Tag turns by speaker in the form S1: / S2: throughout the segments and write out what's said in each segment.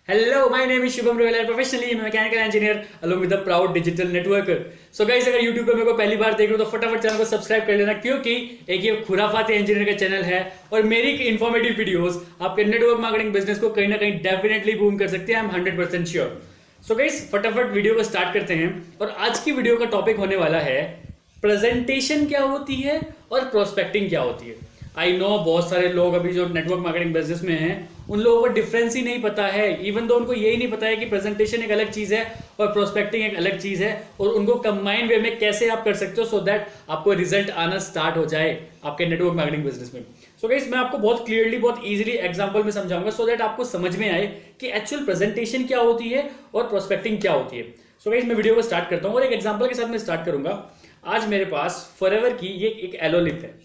S1: Hello, my name is Shubham Royal. Professionally, I'm a mechanical engineer along with a proud digital networker. So guys, अगर YouTube पे मेरे को पहली बार देख रहे हो तो फटाफट चैनल को सब्सक्राइब कर लेना, क्योंकि एक ये खुराफाती इंजीनियर का चैनल है और मेरी इन्फॉर्मेटिव वीडियोस आपके नेटवर्क मार्केटिंग बिजनेस को कहीं ना कहीं डेफिनेटली बूम कर सकती है। I am 100% sure. So guys, फटाफट वीडियो को स्टार्ट करते हैं और आज की वीडियो का टॉपिक होने वाला है प्रेजेंटेशन क्या होती है और प्रोस्पेक्टिंग क्या होती है। आई नो बहुत सारे लोग अभी जो नेटवर्क मार्केटिंग बिजनेस में हैं उन लोगों को डिफरेंस ही नहीं पता है। इवन दो उनको यही नहीं पता है कि प्रेजेंटेशन एक अलग चीज है और प्रोस्पेक्टिंग एक अलग चीज है, और उनको कंबाइंड वे में कैसे आप कर सकते हो सो दैट आपको रिजल्ट आना स्टार्ट हो जाए आपके नेटवर्क मार्केटिंग बिजनेस में। सो गाइस, मैं आपको बहुत क्लियरली बहुत इजीली एग्जांपल में समझाऊंगा सो दैट आपको समझ में आए कि एक्चुअल प्रेजेंटेशन क्या होती है और प्रोस्पेक्टिंग क्या होती है। सो गाइस, मैं वीडियो को स्टार्ट करता हूँ और एक एग्जाम्पल के साथ मैं स्टार्ट करूंगा। आज मेरे पास फॉरएवर की ये एक एलो लिप है,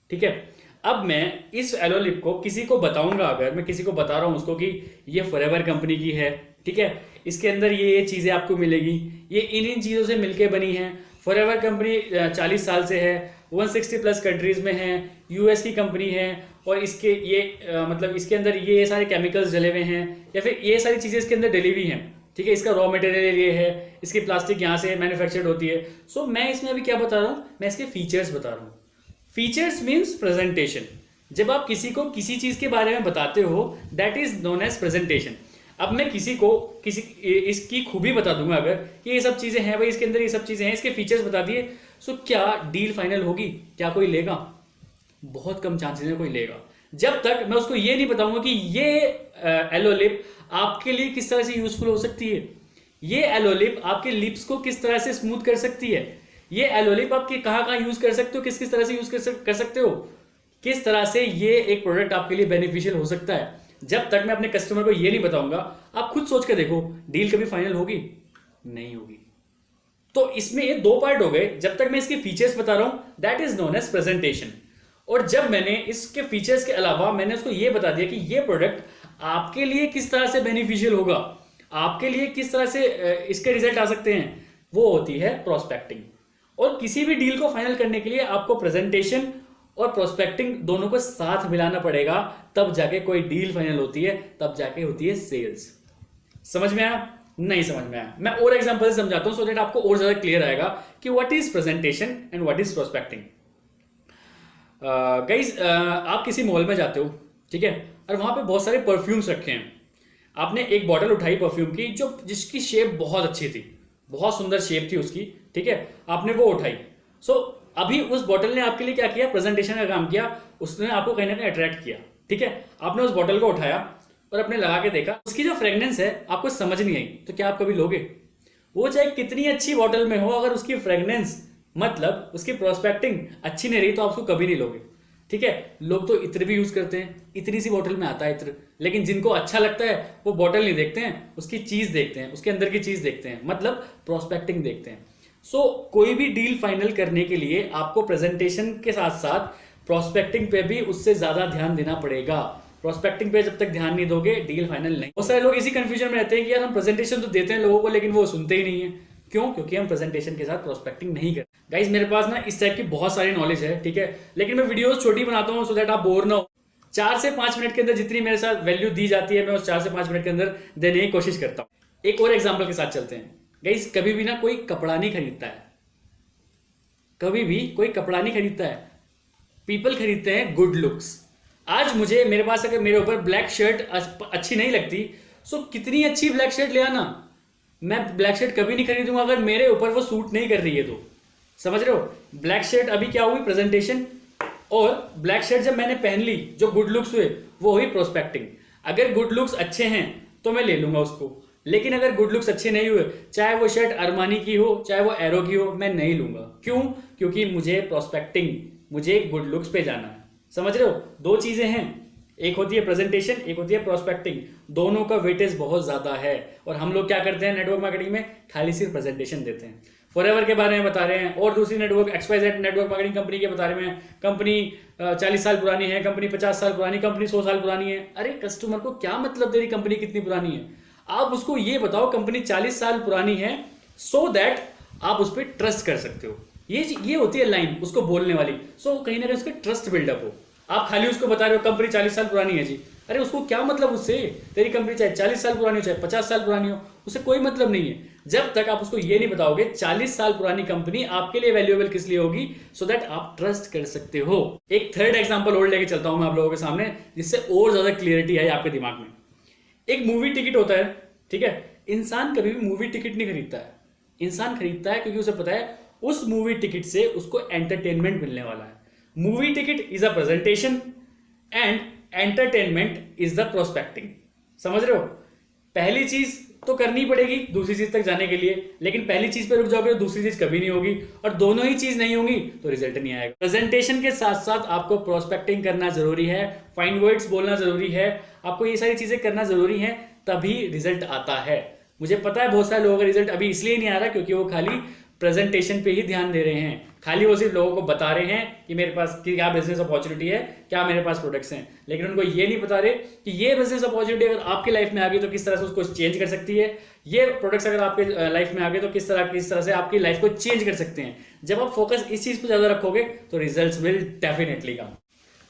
S1: ठीक है। अब मैं इस एलो लिप को किसी को बताऊंगा, अगर मैं किसी को बता रहा हूं उसको कि ये फॉरएवर कंपनी की है, ठीक है, इसके अंदर ये चीजें आपको मिलेगी, ये इन चीजों से मिलके बनी है। फॉरएवर कंपनी 40 साल से है, 160 प्लस कंट्रीज में है, यूएस की कंपनी है, और इसके ये मतलब इसके अंदर ये सारे केमिकल्स डले हुए हैं या फिर ये सारी चीजें इसके अंदर डली हुई हैं, ठीक है। इसका रॉ मटेरियल ये है, इसकी प्लास्टिक यहाँ से मैन्युफैक्चर्ड होती है। सो मैं इसमें अभी क्या बता रहा हूँ, मैं इसके फीचर्स बता रहा हूँ। Features means presentation. जब आप किसी को किसी चीज के बारे में बताते हो that is known as presentation. अब मैं किसी को किसी इसकी खूबी बता दूंगा, अगर कि ये सब चीजें हैं भाई, इसके अंदर ये सब चीजें हैं, इसके फीचर्स बता दिए, सो क्या डील फाइनल होगी? क्या कोई लेगा? बहुत कम चांसेस है कोई लेगा, जब तक मैं उसको ये नहीं बताऊंगा कि ये एलो लिप आपके लिए किस तरह से यूजफुल हो सकती है, ये एलो लिप आपके लिप्स को किस तरह से स्मूथ कर सकती है, ये एलो लिप आप कहाँ कहाँ यूज कर सकते हो, किस किस तरह से यूज कर सकते हो, किस तरह से ये एक प्रोडक्ट आपके लिए बेनिफिशियल हो सकता है। जब तक मैं अपने कस्टमर को ये नहीं बताऊंगा, आप खुद सोच कर देखो, डील कभी फाइनल होगी? नहीं होगी। तो इसमें ये दो पार्ट हो गए। जब तक मैं इसके फीचर्स बता रहा हूं that is known as presentation, और जब मैंने इसके फीचर्स के अलावा मैंने उसको ये बता दिया कि ये प्रोडक्ट आपके लिए किस तरह से बेनिफिशियल होगा, आपके लिए किस तरह से इसके रिजल्ट आ सकते हैं, वो होती है प्रोस्पेक्टिंग। और किसी भी डील को फाइनल करने के लिए आपको प्रेजेंटेशन और प्रोस्पेक्टिंग दोनों को साथ मिलाना पड़ेगा, तब जाके कोई डील फाइनल होती है, तब जाके होती है सेल्स। समझ में आया? नहीं समझ में आया? मैं और एग्जांपल से समझाता हूं सो दैट आपको और ज्यादा क्लियर आएगा कि what is presentation and what is prospecting. Guys, आप किसी मॉल में जाते हो, ठीक है, और वहां पे बहुत सारे परफ्यूम्स रखे हैं। आपने एक बॉटल उठाई परफ्यूम की जो जिसकी शेप बहुत अच्छी थी, बहुत सुंदर शेप थी उसकी, ठीक है, आपने वो उठाई। सो अभी उस बॉटल ने आपके लिए क्या किया? प्रेजेंटेशन का काम किया, उसने आपको कहीं ना कहीं अट्रैक्ट किया, ठीक है। आपने उस बॉटल को उठाया और अपने लगा के देखा, उसकी जो फ्रेग्रेंस है आपको समझ नहीं आई, तो क्या आप कभी लोगे? वो चाहे कितनी अच्छी बॉटल में हो, अगर उसकी फ्रेग्रेंस मतलब उसकी प्रोस्पेक्टिंग अच्छी नहीं रही तो आप उसको कभी नहीं लोगे, ठीक है। लोग तो इत्र भी यूज करते हैं, इतनी सी बॉटल में आता है इत्र, लेकिन जिनको अच्छा लगता है वो बॉटल नहीं देखते हैं, उसकी चीज देखते हैं, उसके अंदर की चीज देखते हैं, मतलब प्रोस्पेक्टिंग देखते हैं। सो कोई भी डील फाइनल करने के लिए आपको प्रेजेंटेशन के साथ साथ प्रोस्पेक्टिंग पे भी उससे ज्यादा ध्यान देना पड़ेगा। प्रोस्पेक्टिंग पे जब तक ध्यान नहीं दोगे डील फाइनल नहीं। बहुत सारे लोग इसी कंफ्यूजन में रहते हैं कि यार हम प्रेजेंटेशन तो देते हैं लोगों को लेकिन वो सुनते ही नहीं है। क्यों? क्योंकि हम प्रेजेंटेशन के साथ प्रोस्पेक्टिंग नहीं करते। गाइस, मेरे पास ना इस टाइप की बहुत सारी नॉलेज है, ठीक है, लेकिन मैं वीडियोस छोटी बनाता हूँ सो दैट आप बोर ना हो। 4 से 5 मिनट के अंदर जितनी मेरे साथ वैल्यू दी जाती है मैं उस 4 से 5 मिनट के अंदर देने की कोशिश करता हूँ। एक और एग्जाम्पल के साथ चलते हैं। गाइस, कभी भी ना कोई कपड़ा नहीं खरीदता है, कभी भी कोई कपड़ा नहीं खरीदता है, पीपल खरीदते हैं गुड लुक्स। आज मुझे मेरे पास अगर मेरे ऊपर ब्लैक शर्ट अच्छी नहीं लगती, सो कितनी अच्छी ब्लैक शर्ट ले आना, मैं ब्लैक शर्ट कभी नहीं खरीदूंगा अगर मेरे ऊपर वो सूट नहीं कर रही है तो। समझ रहे हो? ब्लैक शर्ट अभी क्या हुई? प्रेजेंटेशन। और ब्लैक शर्ट जब मैंने पहन ली, जो गुड लुक्स हुए, वो हुई प्रोस्पेक्टिंग। अगर गुड लुक्स अच्छे हैं तो मैं ले लूंगा उसको, लेकिन अगर गुड लुक्स अच्छे नहीं हुए, चाहे वो शर्ट अरमानी की हो चाहे वो एरो की हो, मैं नहीं लूंगा। क्यों? क्योंकि मुझे प्रोस्पेक्टिंग, मुझे गुड लुक्स पे जाना है। समझ रहे हो? दो चीजें हैं, एक होती है प्रेजेंटेशन, एक होती है प्रोस्पेक्टिंग। दोनों का वेटेज बहुत ज्यादा है, और हम लोग क्या करते हैं नेटवर्क मार्केटिंग में? खाली सिर्फ प्रेजेंटेशन देते हैं। फॉरएवर के बारे में बता रहे हैं और दूसरी network XYZ network marketing company के बता रहे हैं, कंपनी 40 साल पुरानी है, कंपनी 50 साल पुरानी, कंपनी 100 साल पुरानी है। अरे कस्टमर को क्या मतलब तेरी कंपनी कितनी पुरानी है? आप उसको ये बताओ कंपनी 40 साल पुरानी है, सो दैट आप उस पर ट्रस्ट कर सकते हो। ये होती है लाइन उसको बोलने वाली। सो कहीं ना कहीं उसका ट्रस्ट बिल्डअप हो। आप खाली उसको बता रहे हो कंपनी 40 साल पुरानी है जी, अरे उसको क्या मतलब उससे, तेरी कंपनी चाहे 40 साल पुरानी हो चाहे 50 साल पुरानी हो, उससे कोई मतलब नहीं है। जब तक आप उसको ये नहीं बताओगे 40 साल पुरानी कंपनी आपके लिए वैल्यूएबल किस लिए होगी, सो दैट आप ट्रस्ट कर सकते हो। एक थर्ड एग्जांपल और लेके चलता हूं मैं आप लोगों के सामने, जिससे और ज्यादा क्लियरिटी है आपके दिमाग में। एक मूवी टिकट होता है, ठीक है। इंसान कभी भी मूवी टिकट नहीं खरीदता है, इंसान खरीदता है क्योंकि उसे पता है उस मूवी टिकट से उसको एंटरटेनमेंट मिलने वाला है। Movie ticket is a presentation and entertainment is the prospecting. समझ रहे हो? पहली चीज तो करनी पड़ेगी दूसरी चीज तक जाने के लिए, लेकिन पहली चीज पे रुक जाओगे तो दूसरी चीज कभी नहीं होगी, और दोनों ही चीज नहीं होंगी तो रिजल्ट नहीं आएगा। प्रेजेंटेशन के साथ साथ आपको प्रोस्पेक्टिंग करना जरूरी है, फाइन वर्ड्स बोलना जरूरी है, आपको ये सारी चीजें करना जरूरी है, तभी रिजल्ट आता है। मुझे पता है बहुत सारे लोगों का रिजल्ट अभी इसलिए नहीं आ रहा क्योंकि वो खाली प्रेजेंटेशन पे ही ध्यान दे रहे हैं, खाली वो सिर्फ लोगों को बता रहे हैं कि मेरे पास क्या बिजनेस अपॉर्चुनिटी है, क्या मेरे पास प्रोडक्ट्स हैं, लेकिन उनको ये नहीं बता रहे कि ये बिजनेस अपॉर्चुनिटी अगर आपकी लाइफ में आ गई तो किस तरह से उसको चेंज कर सकती है, ये प्रोडक्ट्स अगर आपके लाइफ में आ गए तो किस तरह से आपकी लाइफ को चेंज कर सकते हैं। जब आप फोकस इस चीज पर ज्यादा रखोगे तो results will definitely come.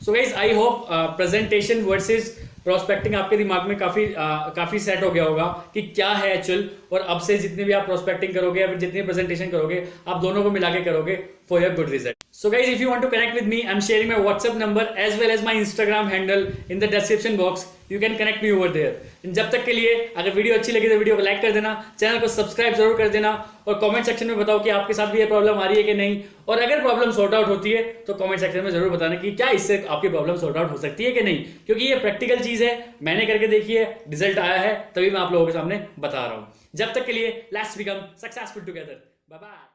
S1: So guys I hope presentation versus prospecting आपके दिमाग में काफी सेट हो गया होगा कि क्या है एक्चुअल, और अब से जितने भी आप प्रोस्पेक्टिंग करोगे या फिर जितनी प्रेजेंटेशन करोगे आप दोनों को मिला के करोगे for your good result. So guys, if you want to connect with me, I'm sharing my WhatsApp number as well as my Instagram handle in the description box. You can connect me over there. जब तक के लिए अगर video अच्छी लगी तो video को like कर देना, चैनल को सब्सक्राइब जरूर कर देना, और कमेंट सेक्शन में बताओ कि आपके साथ भी ये प्रॉब्लम आ रही है कि नहीं, और अगर प्रॉब्लम सॉर्ट आउट होती है तो कमेंट सेक्शन में जरूर बताना कि क्या इससे आपकी प्रॉब्लम सॉर्ट आउट हो सकती है कि नहीं, क्योंकि ये प्रैक्टिकल चीज है, मैंने करके देखी है, रिजल्ट आया है, तभी मैं आप लोगों के सामने बता रहा हूं। जब तक के लिए let's become successful together. Bye bye.